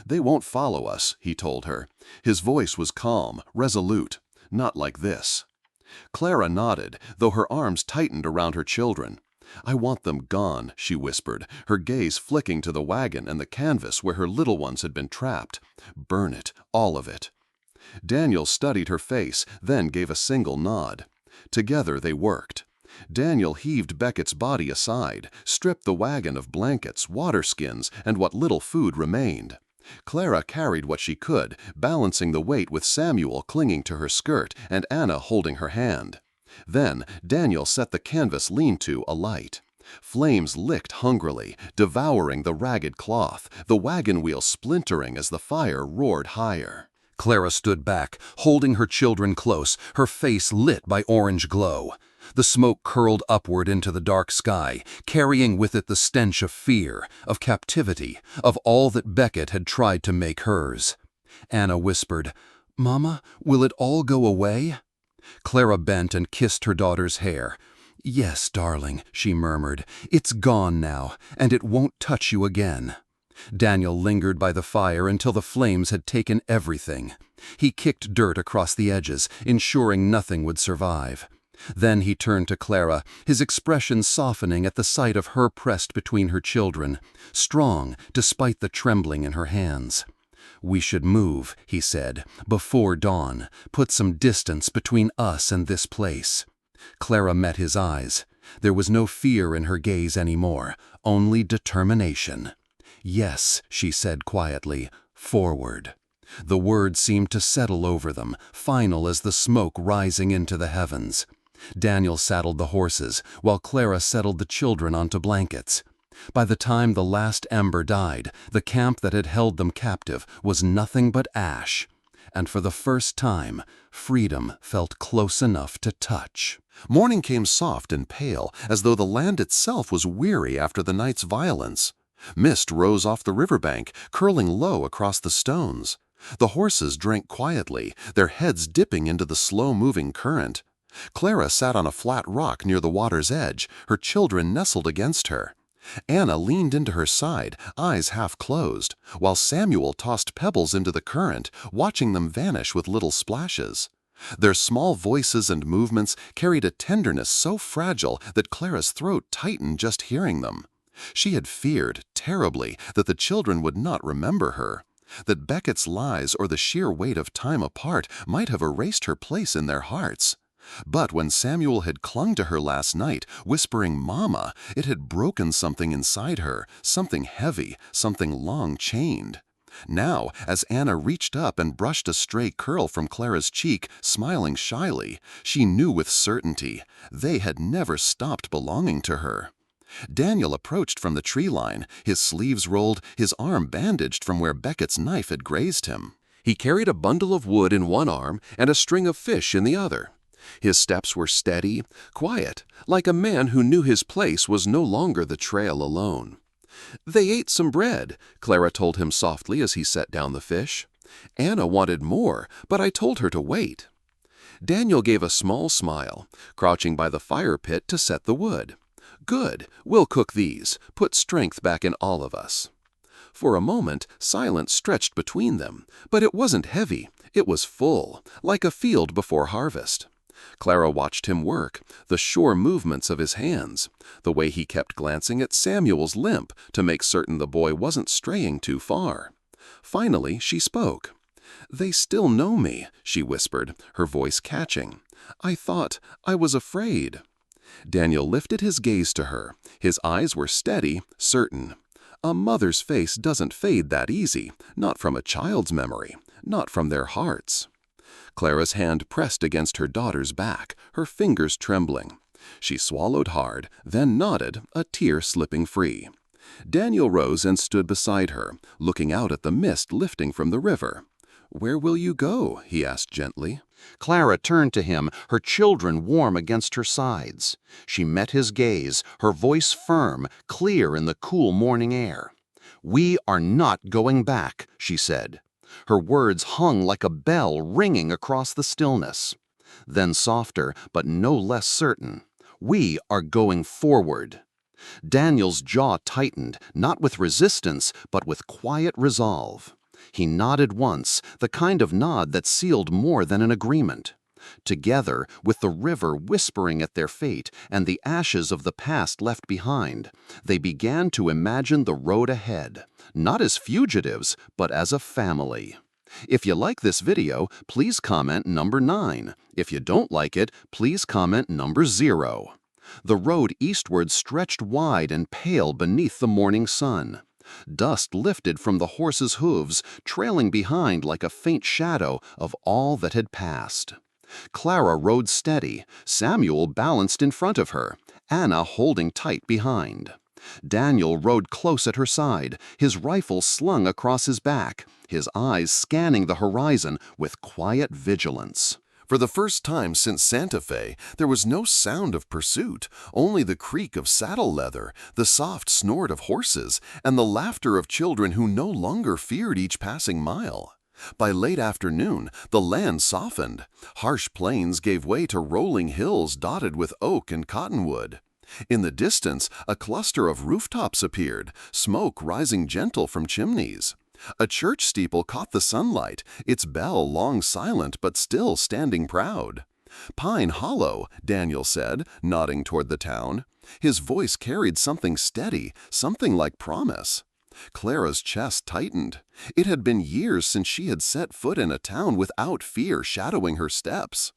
"They won't follow us," he told her. His voice was calm, resolute. "Not like this." Clara nodded, though her arms tightened around her children. "I want them gone," she whispered, her gaze flicking to the wagon and the canvas where her little ones had been trapped. "Burn it, all of it." Daniel studied her face, then gave a single nod. Together they worked. Daniel heaved Beckett's body aside, stripped the wagon of blankets, water-skins, and what little food remained. Clara carried what she could, balancing the weight with Samuel clinging to her skirt and Anna holding her hand. Then Daniel set the canvas lean-to alight. Flames licked hungrily, devouring the ragged cloth, the wagon wheel splintering as the fire roared higher. Clara stood back, holding her children close, her face lit by orange glow. The smoke curled upward into the dark sky, carrying with it the stench of fear, of captivity, of all that Beckett had tried to make hers. Anna whispered, "Mama, will it all go away?" Clara bent and kissed her daughter's hair. "Yes, darling," she murmured, "it's gone now, and it won't touch you again." Daniel lingered by the fire until the flames had taken everything. He kicked dirt across the edges, ensuring nothing would survive. Then he turned to Clara, his expression softening at the sight of her pressed between her children, strong despite the trembling in her hands. "We should move," he said, "before dawn, put some distance between us and this place." Clara met his eyes. There was no fear in her gaze anymore, only determination. "Yes," she said quietly, "forward." The words seemed to settle over them, final as the smoke rising into the heavens. Daniel saddled the horses, while Clara settled the children onto blankets. By the time the last ember died, the camp that had held them captive was nothing but ash. And for the first time, freedom felt close enough to touch. Morning came soft and pale, as though the land itself was weary after the night's violence. Mist rose off the riverbank, curling low across the stones. The horses drank quietly, their heads dipping into the slow-moving current. Clara sat on a flat rock near the water's edge, her children nestled against her. Anna leaned into her side, eyes half closed, while Samuel tossed pebbles into the current, watching them vanish with little splashes. Their small voices and movements carried a tenderness so fragile that Clara's throat tightened just hearing them. She had feared, terribly, that the children would not remember her, that Beckett's lies or the sheer weight of time apart might have erased her place in their hearts. But when Samuel had clung to her last night, whispering "Mama," it had broken something inside her, something heavy, something long chained. Now, as Anna reached up and brushed a stray curl from Clara's cheek, smiling shyly, she knew with certainty they had never stopped belonging to her. Daniel approached from the tree line, his sleeves rolled, his arm bandaged from where Beckett's knife had grazed him. He carried a bundle of wood in one arm and a string of fish in the other. His steps were steady, quiet, like a man who knew his place was no longer the trail alone. "They ate some bread," Clara told him softly as he set down the fish. "Anna wanted more, but I told her to wait." Daniel gave a small smile, crouching by the fire pit to set the wood. "Good, we'll cook these, put strength back in all of us." For a moment, silence stretched between them, but it wasn't heavy, it was full, like a field before harvest. Clara watched him work, the sure movements of his hands, the way he kept glancing at Samuel's limp to make certain the boy wasn't straying too far. Finally, she spoke. "They still know me," she whispered, her voice catching. "I was afraid." Daniel lifted his gaze to her. His eyes were steady, certain. A mother's face doesn't fade that easy, not from a child's memory, not from their hearts. Clara's hand pressed against her daughter's back, her fingers trembling. She swallowed hard, then nodded, a tear slipping free. Daniel rose and stood beside her, looking out at the mist lifting from the river. "Where will you go?" he asked gently. Clara turned to him, her children warm against her sides. She met his gaze, her voice firm, clear in the cool morning air. "We are not going back," she said. Her words hung like a bell ringing across the stillness. Then softer, but no less certain, "We are going forward." Daniel's jaw tightened, not with resistance, but with quiet resolve. He nodded once, the kind of nod that sealed more than an agreement. Together, with the river whispering at their fate and the ashes of the past left behind, they began to imagine the road ahead, not as fugitives, but as a family. If you like this video, please comment number 9. If you don't like it, please comment number 0. The road eastward stretched wide and pale beneath the morning sun. Dust lifted from the horses' hooves, trailing behind like a faint shadow of all that had passed. Clara rode steady, Samuel balanced in front of her, Anna holding tight behind. Daniel rode close at her side, his rifle slung across his back, his eyes scanning the horizon with quiet vigilance. For the first time since Santa Fe, there was no sound of pursuit, only the creak of saddle leather, the soft snort of horses, and the laughter of children who no longer feared each passing mile. By late afternoon, the land softened. Harsh plains gave way to rolling hills dotted with oak and cottonwood. In the distance, a cluster of rooftops appeared, smoke rising gentle from chimneys. A church steeple caught the sunlight, its bell long silent but still standing proud. "Pine Hollow," Daniel said, nodding toward the town. His voice carried something steady, something like promise. Clara's chest tightened. It had been years since she had set foot in a town without fear shadowing her steps.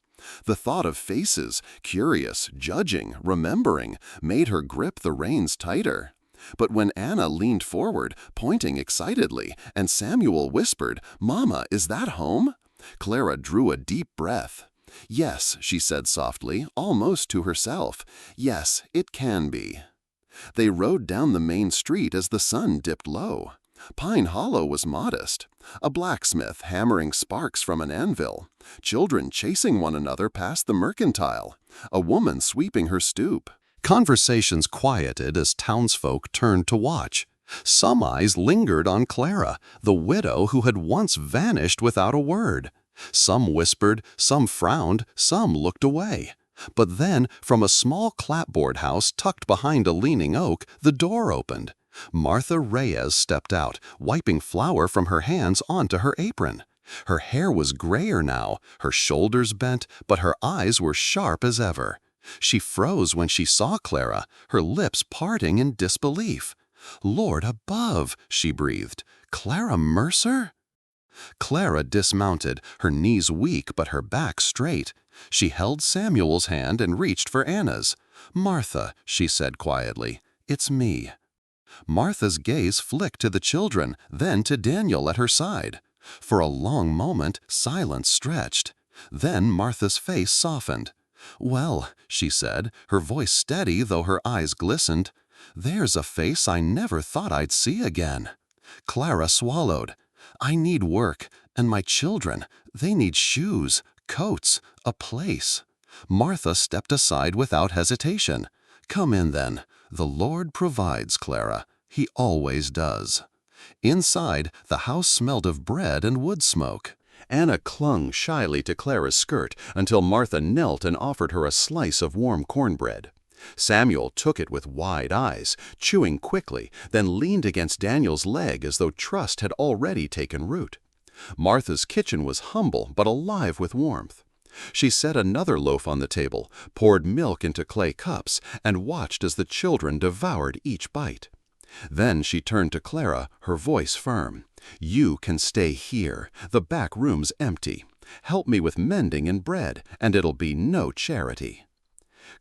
The thought of faces, curious, judging, remembering, made her grip the reins tighter. But when Anna leaned forward, pointing excitedly, and Samuel whispered, "Mama, is that home?" Clara drew a deep breath. "Yes," she said softly, almost to herself. "Yes, it can be." They rode down the main street as the sun dipped low. Pine Hollow was modest. A blacksmith hammering sparks from an anvil. Children chasing one another past the mercantile. A woman sweeping her stoop. Conversations quieted as townsfolk turned to watch. Some eyes lingered on Clara, the widow who had once vanished without a word. Some whispered, some frowned, some looked away. But then, from a small clapboard house tucked behind a leaning oak, the door opened. Martha Reyes stepped out, wiping flour from her hands onto her apron. Her hair was grayer now, her shoulders bent, but her eyes were sharp as ever. She froze when she saw Clara, her lips parting in disbelief. "Lord above," she breathed. "Clara Mercer?" Clara dismounted, her knees weak but her back straight. She held Samuel's hand and reached for Anna's. "Martha," she said quietly, "it's me." Martha's gaze flicked to the children, then to Daniel at her side. For a long moment, silence stretched. Then Martha's face softened. "Well," she said, her voice steady though her eyes glistened, "there's a face I never thought I'd see again." Clara swallowed. "I need work, and my children, they need shoes, coats, a place." Martha stepped aside without hesitation. "Come in then. The Lord provides, Clara. He always does." Inside, the house smelled of bread and wood smoke. Anna clung shyly to Clara's skirt until Martha knelt and offered her a slice of warm cornbread. Samuel took it with wide eyes, chewing quickly, then leaned against Daniel's leg as though trust had already taken root. Martha's kitchen was humble but alive with warmth. She set another loaf on the table, poured milk into clay cups, and watched as the children devoured each bite. Then she turned to Clara, her voice firm. "You can stay here. The back room's empty. Help me with mending and bread, and it'll be no charity."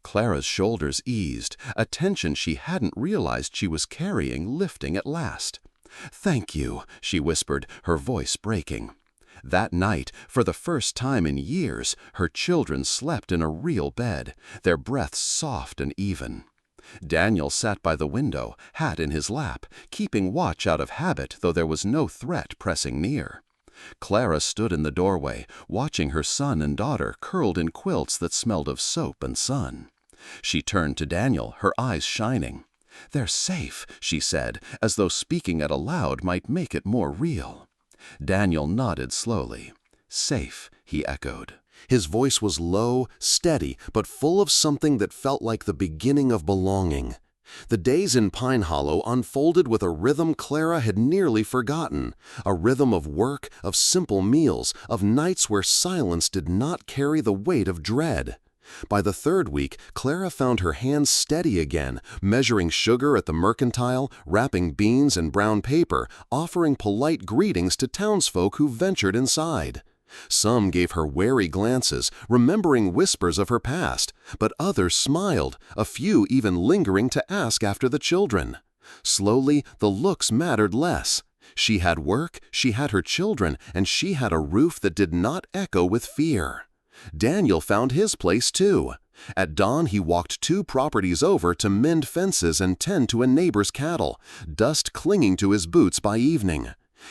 Clara's shoulders eased, a tension she hadn't realized she was carrying lifting at last. "Thank you," she whispered, her voice breaking. That night, for the first time in years, her children slept in a real bed, their breaths soft and even. Daniel sat by the window, hat in his lap, keeping watch out of habit, though there was no threat pressing near. Clara stood in the doorway, watching her son and daughter curled in quilts that smelled of soap and sun. She turned to Daniel, her eyes shining. "They're safe," she said, as though speaking it aloud might make it more real. Daniel nodded slowly. "Safe," he echoed. His voice was low, steady, but full of something that felt like the beginning of belonging. The days in Pine Hollow unfolded with a rhythm Clara had nearly forgotten, a rhythm of work, of simple meals, of nights where silence did not carry the weight of dread. By the third week, Clara found her hands steady again, measuring sugar at the mercantile, wrapping beans in brown paper, offering polite greetings to townsfolk who ventured inside. Some gave her wary glances, remembering whispers of her past, but others smiled, a few even lingering to ask after the children. Slowly, the looks mattered less. She had work, she had her children, and she had a roof that did not echo with fear. Daniel found his place too. At dawn, he walked 2 properties over to mend fences and tend to a neighbor's cattle, dust clinging to his boots by evening.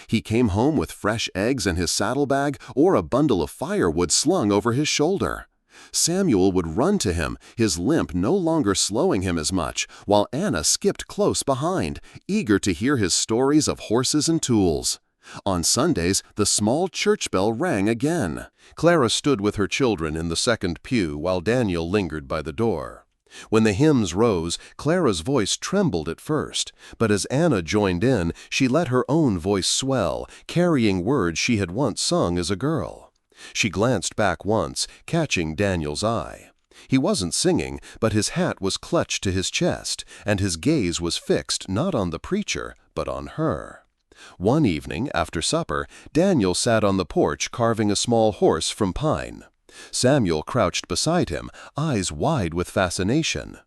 He came home with fresh eggs in his saddlebag or a bundle of firewood slung over his shoulder. Samuel would run to him, his limp no longer slowing him as much, while Anna skipped close behind, eager to hear his stories of horses and tools. On Sundays, the small church bell rang again. Clara stood with her children in the second pew while Daniel lingered by the door. When the hymns rose, Clara's voice trembled at first, but as Anna joined in, she let her own voice swell, carrying words she had once sung as a girl. She glanced back once, catching Daniel's eye. He wasn't singing, but his hat was clutched to his chest, and his gaze was fixed not on the preacher, but on her. One evening, after supper, Daniel sat on the porch carving a small horse from pine. Samuel crouched beside him, eyes wide with fascination.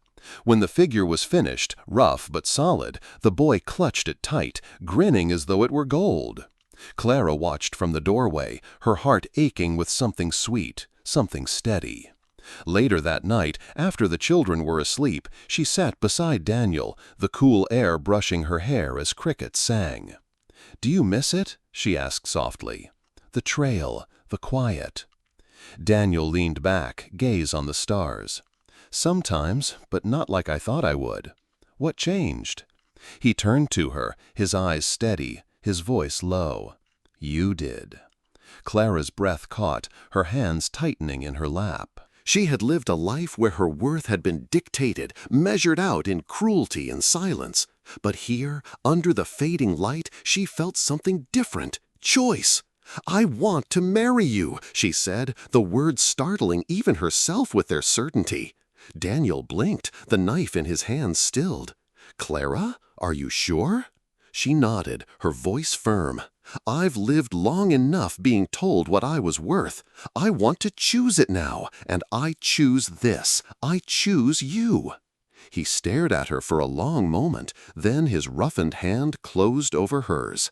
When the figure was finished, rough but solid, the boy clutched it tight, grinning as though it were gold. Clara watched from the doorway, her heart aching with something sweet, something steady. Later that night, after the children were asleep, she sat beside Daniel, the cool air brushing her hair as crickets sang. "Do you miss it?" she asked softly. "The trail, the quiet." Daniel leaned back, gaze on the stars. "Sometimes, but not like I thought I would." "What changed?" He turned to her, his eyes steady, his voice low. "You did." Clara's breath caught, her hands tightening in her lap. She had lived a life where her worth had been dictated, measured out in cruelty and silence. But here, under the fading light, she felt something different, choice. "I want to marry you," she said, the words startling even herself with their certainty. Daniel blinked, the knife in his hand stilled. "Clara, are you sure?" She nodded, her voice firm. "I've lived long enough being told what I was worth. I want to choose it now, and I choose this. I choose you." He stared at her for a long moment, then his roughened hand closed over hers.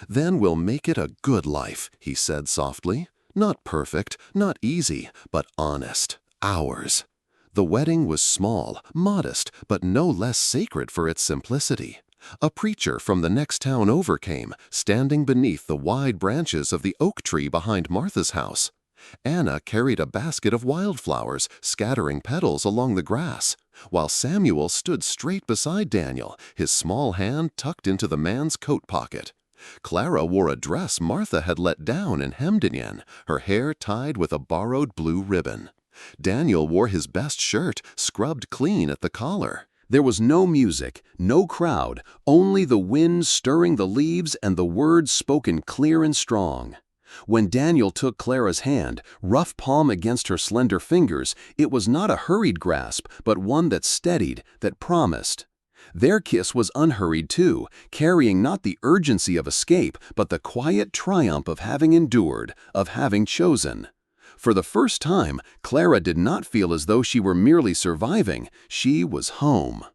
"Then we'll make it a good life," he said softly. "Not perfect, not easy, but honest. Ours." The wedding was small, modest, but no less sacred for its simplicity. A preacher from the next town over came, standing beneath the wide branches of the oak tree behind Martha's house. Anna carried a basket of wildflowers, scattering petals along the grass, while Samuel stood straight beside Daniel, his small hand tucked into the man's coat pocket. Clara wore a dress Martha had let down and hemmed in, her hair tied with a borrowed blue ribbon. Daniel wore his best shirt, scrubbed clean at the collar. There was no music, no crowd, only the wind stirring the leaves and the words spoken clear and strong. When Daniel took Clara's hand, rough palm against her slender fingers, it was not a hurried grasp, but one that steadied, that promised. Their kiss was unhurried too, carrying not the urgency of escape, but the quiet triumph of having endured, of having chosen. For the first time, Clara did not feel as though she were merely surviving, she was home.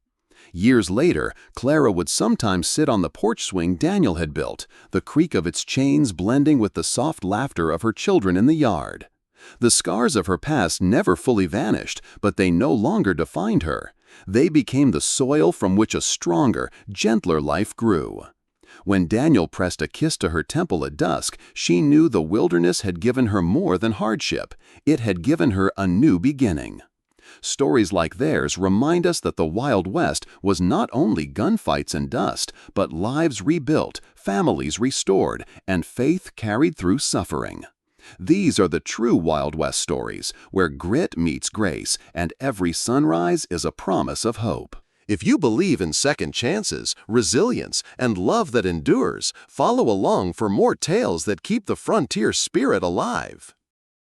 Years later, Clara would sometimes sit on the porch swing Daniel had built, the creak of its chains blending with the soft laughter of her children in the yard. The scars of her past never fully vanished, but they no longer defined her. They became the soil from which a stronger, gentler life grew. When Daniel pressed a kiss to her temple at dusk, she knew the wilderness had given her more than hardship. It had given her a new beginning. Stories like theirs remind us that the Wild West was not only gunfights and dust, but lives rebuilt, families restored, and faith carried through suffering. These are the true Wild West stories, where grit meets grace, and every sunrise is a promise of hope. If you believe in second chances, resilience, and love that endures, follow along for more tales that keep the frontier spirit alive.